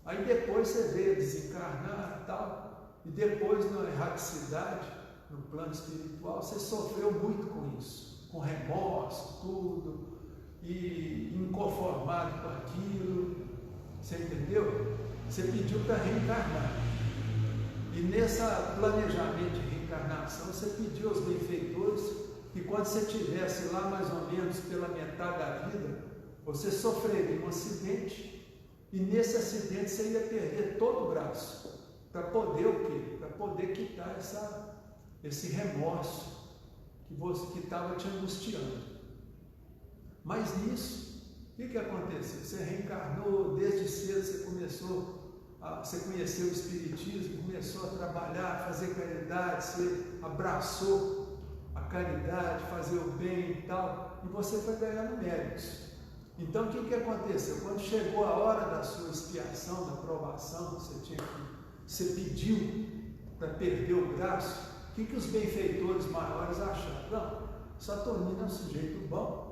Aí depois você veio desencarnar e tal, e depois na erraticidade, no plano espiritual, você sofreu muito com isso, com remorso, tudo, e inconformado com aquilo, você entendeu? Você pediu para reencarnar, e nesse planejamento de reencarnação, você pediu aos benfeitores que quando você estivesse lá mais ou menos pela metade da vida, você sofreria um acidente, e nesse acidente você ia perder todo o braço, para poder o quê? Para poder quitar esse remorso que estava te angustiando. Mas nisso, O que aconteceu? Você reencarnou, desde cedo você conheceu o Espiritismo, começou a trabalhar, a fazer caridade, você abraçou a caridade, fazer o bem e tal, e você foi ganhando méritos. Então o que aconteceu? Quando chegou a hora da sua expiação, da provação, você pediu para perder o braço, o que os benfeitores maiores acharam? Não, Saturnino é um sujeito bom,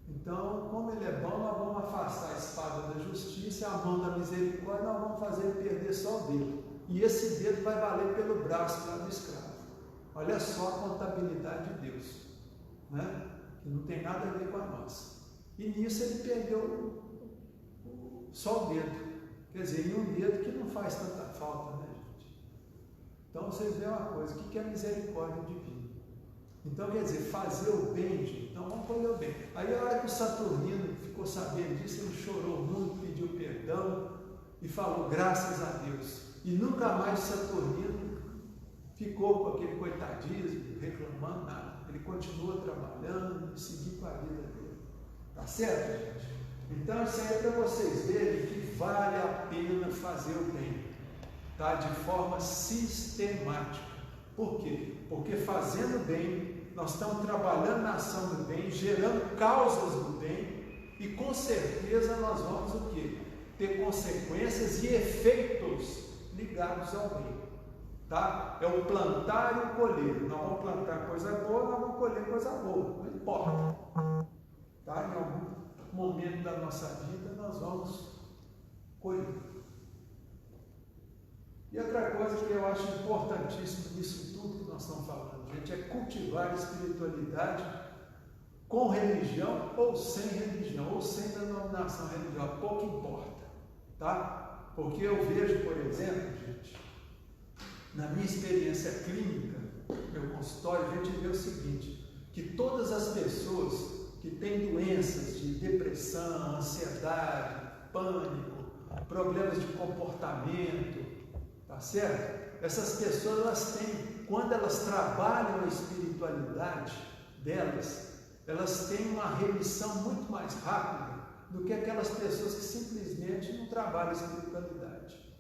então, como ele é bom, nós vamos afastar a espada da justiça, a mão da misericórdia, nós vamos fazer ele perder só o dedo. E esse dedo vai valer pelo braço lá do escravo. Olha só a contabilidade de Deus, né? Que não tem nada a ver com a nossa. E nisso ele perdeu só o dedo. Quer dizer, e um dedo que não faz tanta falta, né, gente? Então, vocês veem uma coisa, o que é misericórdia divina? Então, quer dizer, fazer o bem, gente. Então, vamos fazer o bem. Aí, a hora que o Saturnino ficou sabendo disso, ele chorou muito, pediu perdão e falou, graças a Deus. E nunca mais o Saturnino ficou com aquele coitadismo, reclamando nada. Ele continua trabalhando e seguir com a vida dele. Tá certo, gente? Então, isso aí é para vocês verem que vale a pena fazer o bem, tá? De forma sistemática. Por quê? Porque fazendo bem, nós estamos trabalhando na ação do bem, gerando causas do bem, e com certeza nós vamos o quê? Ter consequências e efeitos ligados ao bem. Tá? É o plantar e o colher. Nós vamos plantar coisa boa, nós vamos colher coisa boa, não importa. Tá? Em algum momento da nossa vida nós vamos colher. E outra coisa que eu acho importantíssimo nisso tudo que nós estamos falando, gente, é cultivar a espiritualidade com religião ou sem religião, ou sem denominação religiosa, pouco importa, tá? Porque eu vejo, por exemplo, gente, na minha experiência clínica, meu consultório, a gente vê o seguinte, que todas as pessoas que têm doenças de depressão, ansiedade, pânico, problemas de comportamento, tá certo? Essas pessoas, elas têm, quando elas trabalham a espiritualidade delas, elas têm uma remissão muito mais rápida do que aquelas pessoas que simplesmente não trabalham a espiritualidade,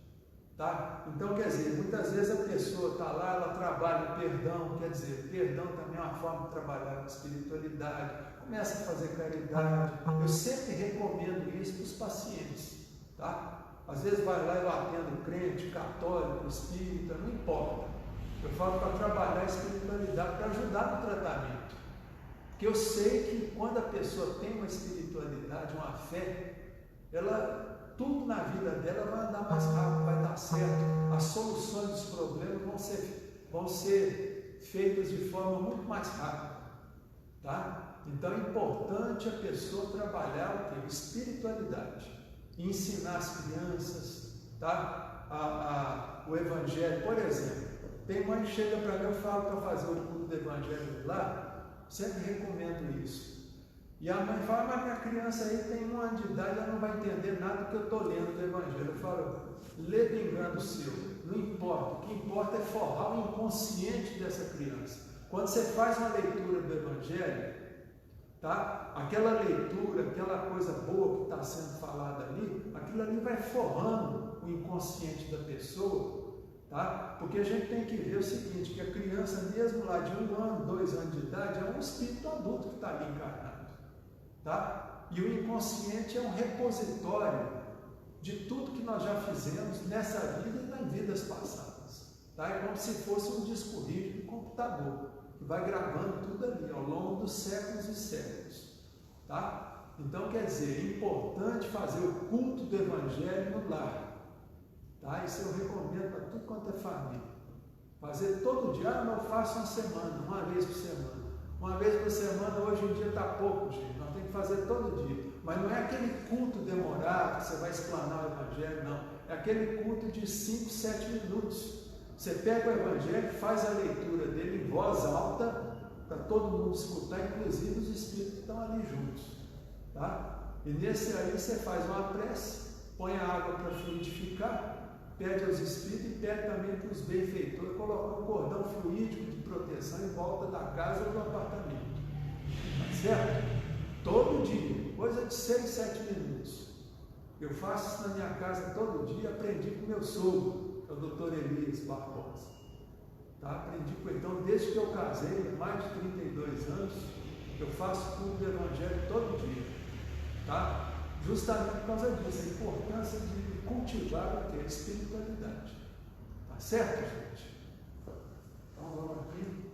tá? Então, quer dizer, muitas vezes a pessoa está lá, ela trabalha o perdão, quer dizer, perdão também é uma forma de trabalhar a espiritualidade, começa a fazer caridade. Eu sempre recomendo isso para os pacientes, tá? Às vezes vai lá e eu atendo crente, católico, espírita, não importa. Eu falo para trabalhar a espiritualidade, para ajudar no tratamento. Porque eu sei que quando a pessoa tem uma espiritualidade, uma fé, tudo na vida dela vai andar mais rápido, vai dar certo. As soluções dos problemas vão ser feitas de forma muito mais rápida. Tá? Então é importante a pessoa trabalhar o quê? Espiritualidade. E ensinar as crianças, tá? O Evangelho. Por exemplo, tem mãe que chega para mim, eu falo para fazer o culto do Evangelho lá, sempre recomendo isso. E a mãe fala, mas minha criança aí tem 1 ano de idade, ela não vai entender nada do que eu estou lendo do Evangelho. Eu falo, lê do engano seu, não importa, o que importa é forrar o inconsciente dessa criança. Quando você faz uma leitura do Evangelho, tá? Aquela leitura, aquela coisa boa que está sendo falada ali, aquilo ali vai forrando o inconsciente da pessoa, tá? Porque a gente tem que ver o seguinte, que a criança, mesmo lá de 1 ano, 2 anos de idade, é um espírito adulto que está ali encarnado, tá? E o inconsciente é um repositório de tudo que nós já fizemos nessa vida e nas vidas passadas, tá? É como se fosse um disco rígido de computador, que vai gravando tudo ali, ao longo dos séculos e séculos, tá? Então, quer dizer, é importante fazer o culto do Evangelho no lar, tá? Isso eu recomendo para tudo quanto é família. Fazer todo dia, eu faço uma vez por semana. Uma vez por semana, hoje em dia está pouco, gente, nós temos que fazer todo dia. Mas não é aquele culto demorado, que você vai explanar o Evangelho, não. É aquele culto de 5, 7 minutos. Você pega o Evangelho, faz a leitura dele em voz alta, para todo mundo escutar, inclusive os espíritos que estão ali juntos, tá? E nesse aí você faz uma prece, põe a água para fluidificar, pede aos espíritos e pede também para os benfeitores colocar um cordão fluídico de proteção em volta da casa ou do apartamento, tá certo? Todo dia. coisa de 6, 7 minutos. Eu faço isso na minha casa todo dia, aprendi com meu sogro, que é o Dr. Elias Barbosa. Tá? Aprendi com ele. Então, desde que eu casei, há mais de 32 anos, eu faço culto do Evangelho todo dia. Tá? Justamente por causa disso, a importância de cultivar a espiritualidade. Tá certo, gente? Então, vamos aqui.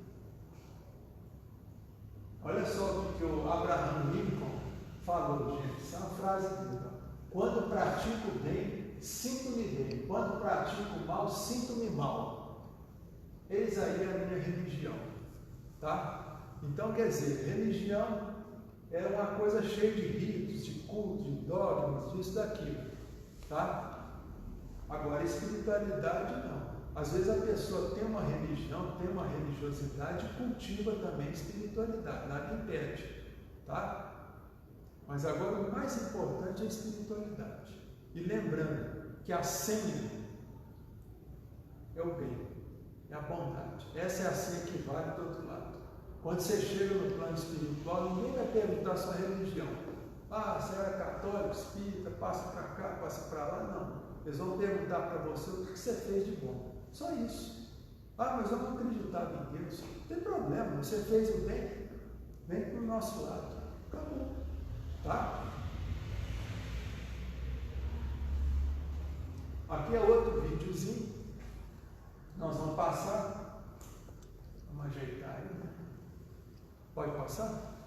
Olha só o que o Abraham Lincoln falou, gente. Isso é uma frase dele. Quando pratico o bem, sinto-me bem. Quando pratico o mal, sinto-me mal. Eis aí a minha religião. Tá? Então, quer dizer, religião é uma coisa cheia de ritos, de cultos, de dogmas, disso, daquilo. Tá? Agora, espiritualidade não. Às vezes a pessoa tem uma religião, tem uma religiosidade e cultiva também espiritualidade, nada impede. Tá? Mas agora o mais importante é a espiritualidade. E lembrando que a senha é o bem, é a bondade. Essa é a senha que vale do outro lado. Quando você chega no plano espiritual, ninguém vai perguntar a sua religião. Ah, você era católico, espírita, passa para cá, passa para lá. Não. Eles vão perguntar para você o que você fez de bom. Só isso. Ah, mas eu não acreditava em Deus. Não tem problema, você fez o bem, vem para o nosso lado. Acabou. Tá? Aqui é outro videozinho. Nós vamos passar. Vamos ajeitar aí, né? Pode passar?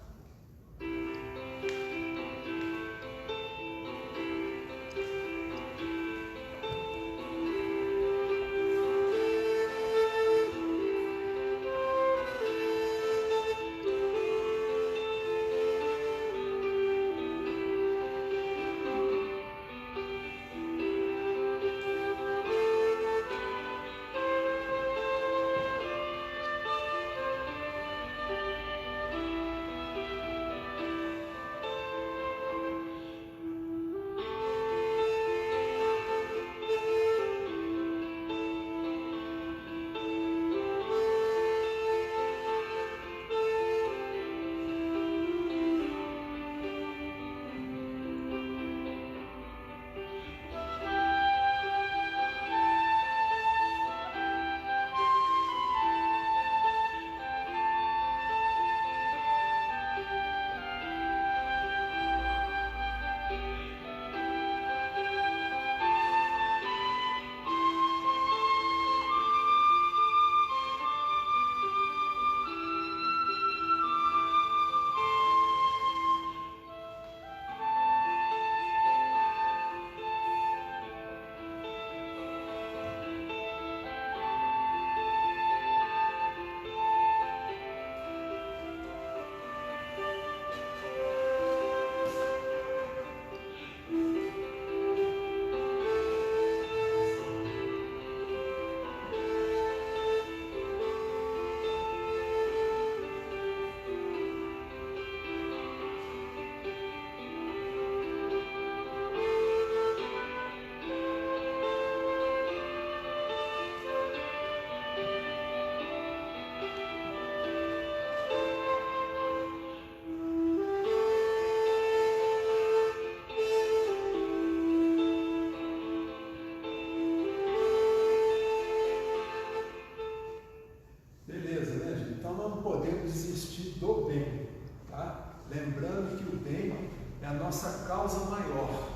Desistir do bem, tá? Lembrando que o bem é a nossa causa maior,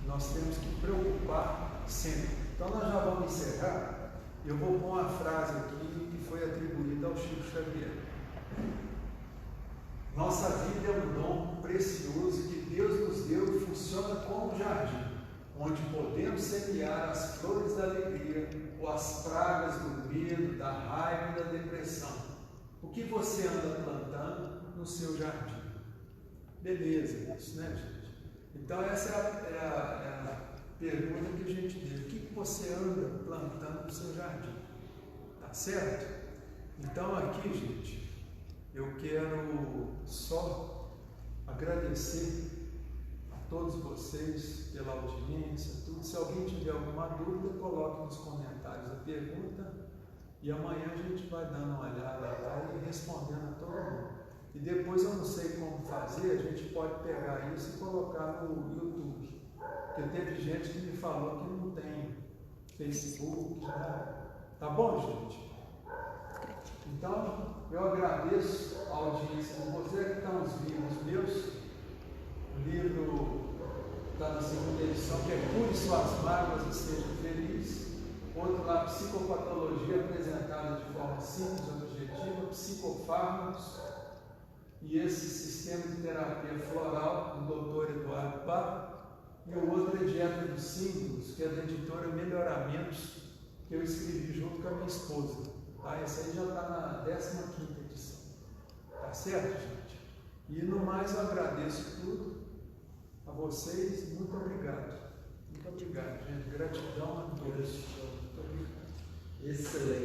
nós temos que preocupar sempre. Então nós já vamos encerrar. Eu vou pôr uma frase aqui que foi atribuída ao Chico Xavier. Nossa vida é um dom precioso que Deus nos deu e funciona como um jardim, onde podemos semear as flores da alegria ou as pragas do medo, da raiva e da depressão. O que você anda plantando no seu jardim? Beleza, isso, né, gente? Então, essa é a pergunta que a gente diz. O que você anda plantando no seu jardim? Tá certo? Então, aqui, gente, eu quero só agradecer a todos vocês pela audiência, tudo. Se alguém tiver alguma dúvida, coloque nos comentários a pergunta. E amanhã a gente vai dando uma olhada lá e respondendo a todo mundo. E depois eu não sei como fazer, a gente pode pegar isso e colocar no YouTube. Porque teve gente que me falou que não tem Facebook, né? Tá bom, gente? Então, eu agradeço a audiência de você que estão os livros meus. O livro está na segunda edição, que é Cure Suas Mágoas e Seja Feliz. Outro lá, Psicopatologia apresentada de forma simples e objetiva, Psicofármacos. E esse sistema de terapia floral, do Dr. Eduardo Pá. E o outro é Dieta dos Símbolos, que é da editora Melhoramentos, que eu escrevi junto com a minha esposa. Tá? Esse aí já está na 15ª edição. Tá certo, gente? E no mais eu agradeço tudo a vocês. Muito obrigado. Muito obrigado, gente. Gratidão a todos. Muito obrigado. Excelente.